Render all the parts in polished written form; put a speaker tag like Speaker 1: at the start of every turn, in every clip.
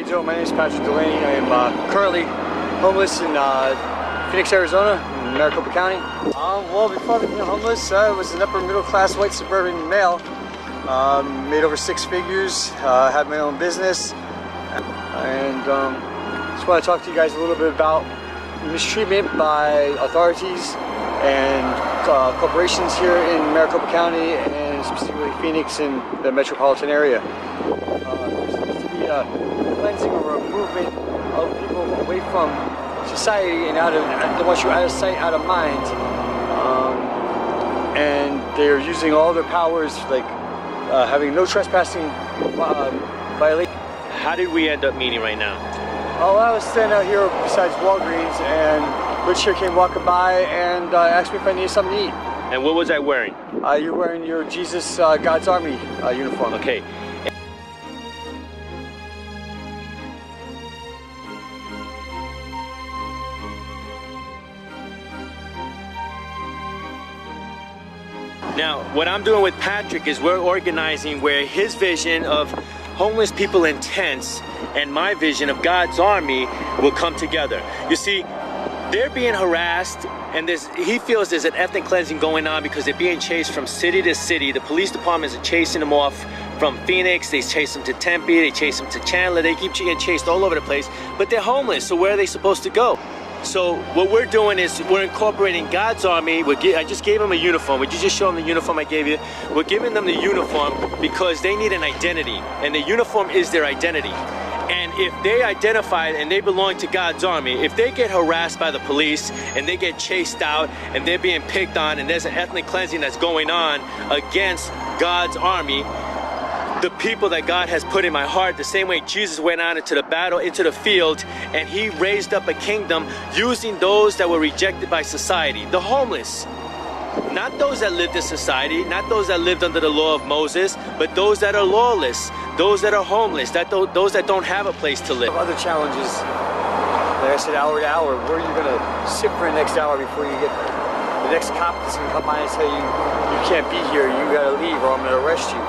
Speaker 1: you doing? My name is Patrick Delaney. I am currently homeless in Phoenix, Arizona, in Maricopa County. Well, before becoming homeless, I was an upper middle class white suburban male. Made over six figures, had my own business, and just want to talk to you guys a little bit about mistreatment by authorities and corporations here in Maricopa County, and specifically Phoenix and the metropolitan area. There seems to be a cleansing or a movement of people away from society and they want you out of sight, out of mind, and they're using all their powers, like having no trespassing violation.
Speaker 2: How did we end up meeting right now?
Speaker 1: Oh, I was standing out here besides Walgreens, and Rich here came walking by and asked me if I needed something to eat.
Speaker 2: And what was I wearing?
Speaker 1: You're wearing your Jesus God's Army uniform.
Speaker 2: Okay. Now, what I'm doing with Patrick is we're organizing where his vision of homeless people in tents and my vision of God's army will come together. You see, they're being harassed, and he feels there's an ethnic cleansing going on because they're being chased from city to city. The police departments are chasing them off from Phoenix, they chase them to Tempe, they chase them to Chandler, they keep getting chased all over the place, but they're homeless, so where are they supposed to go? So what we're doing is we're incorporating God's army. I just gave them a uniform. Would you just show them the uniform I gave you? We're giving them the uniform because they need an identity, and the uniform is their identity. And if they identify and they belong to God's army, if they get harassed by the police and they get chased out and they're being picked on and there's an ethnic cleansing that's going on against God's army, the people that God has put in my heart, the same way Jesus went out into the battle, into the field, and he raised up a kingdom using those that were rejected by society, the homeless. Not those that lived in society, not those that lived under the law of Moses, but those that are lawless, those that are homeless, those that don't have a place to live.
Speaker 1: Other challenges, like I said, hour to hour, where are you going to sit for the next hour before you get the next cop that's going to come by and tell you, you can't be here, you got to leave or I'm going to arrest you.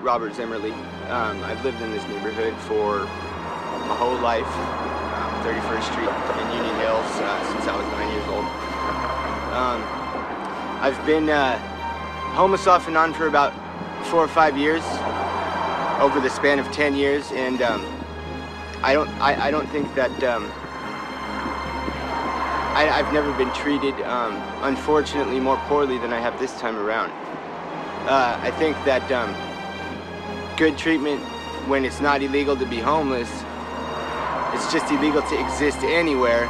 Speaker 3: Robert Zimmerly. I've lived in this neighborhood for my whole life, 31st Street in Union Hills, since I was 9 years old. I've been homeless off and on for about 4 or 5 years, over the span of 10 years, and I don't think that I've never been treated, unfortunately, more poorly than I have this time around. I think that good treatment, when it's not illegal to be homeless, it's just illegal to exist anywhere,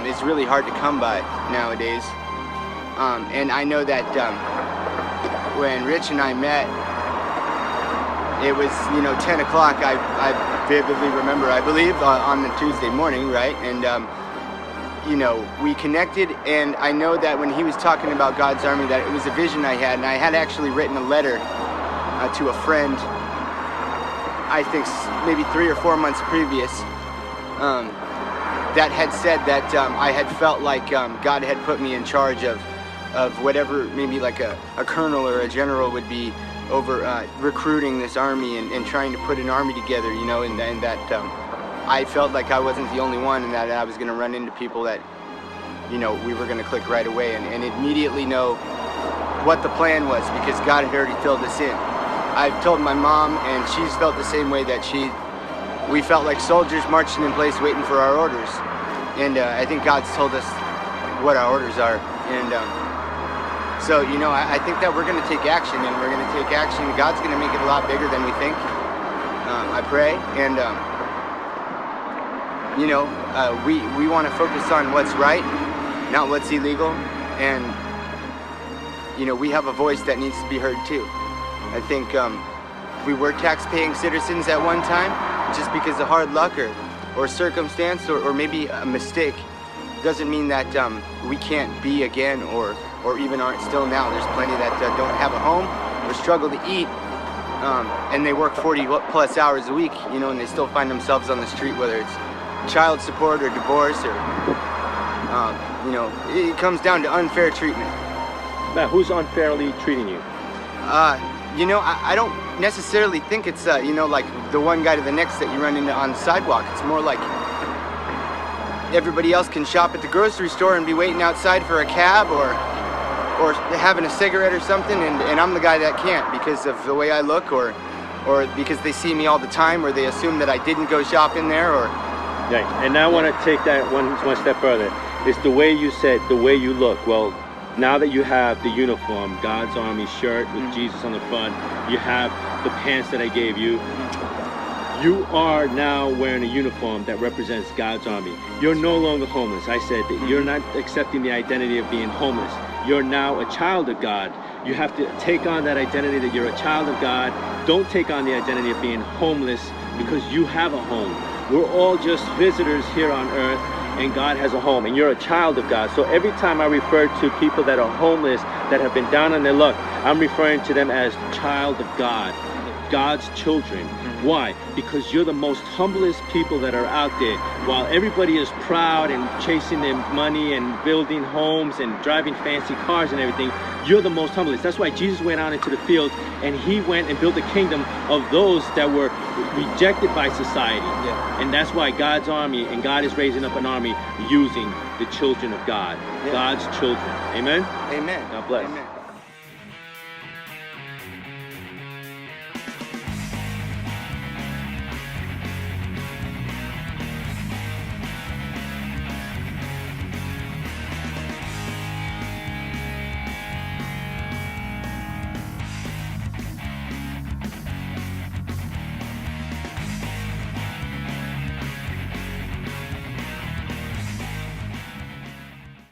Speaker 3: is really hard to come by nowadays. And I know that when Rich and I met, it was, 10 o'clock, I vividly remember, I believe, on a Tuesday morning, right? And we connected, and I know that when he was talking about God's Army, that it was a vision I had, and I had actually written a letter to a friend, I think maybe 3 or 4 months previous, that had said that I had felt like God had put me in charge of whatever, maybe like a colonel or a general would be over recruiting this army and trying to put an army together, and that I felt like I wasn't the only one, and that I was going to run into people that, we were going to click right away and immediately know what the plan was, because God had already filled us in. I've told my mom, and she's felt the same way, that we felt like soldiers marching in place waiting for our orders. And I think God's told us what our orders are. And so, I think that we're going to take action, and we're going to take action. God's going to make it a lot bigger than we think. I pray, and we want to focus on what's right, not what's illegal, and we have a voice that needs to be heard too. I think if we were tax-paying citizens at one time, just because of hard luck or circumstance or maybe a mistake, doesn't mean that we can't be again or even aren't still now. There's plenty that don't have a home or struggle to eat, and they work 40 plus hours a week, and they still find themselves on the street, whether it's child support or divorce or, it comes down to unfair treatment.
Speaker 2: Now, who's unfairly treating you?
Speaker 3: You know, I don't necessarily think it's, you know, like the one guy to the next that you run into on the sidewalk. It's more like everybody else can shop at the grocery store and be waiting outside for a cab or having a cigarette or something, and I'm the guy that can't because of the way I look, or because they see me all the time, or they assume that I didn't go shopping there, or...
Speaker 2: Right, and now I want to take that one step further. It's the way you said, the way you look. Well, now that you have the uniform, God's Army shirt with Jesus on the front, you have the pants that I gave you, you are now wearing a uniform that represents God's Army. You're no longer homeless. I said that you're not accepting the identity of being homeless. You're now a child of God. You have to take on that identity that you're a child of God. Don't take on the identity of being homeless, because you have a home. We're all just visitors here on earth, and God has a home, and you're a child of God. So every time I refer to people that are homeless, that have been down on their luck, I'm referring to them as child of God, God's children. Why? Because you're the most humblest people that are out there. While everybody is proud and chasing their money and building homes and driving fancy cars and everything, you're the most humblest. That's why Jesus went out into the field and he went and built a kingdom of those that were rejected by society. And that's why God's army, and God is raising up an army using the children of God, God's children. Amen?
Speaker 3: Amen.
Speaker 2: God bless.
Speaker 3: Amen.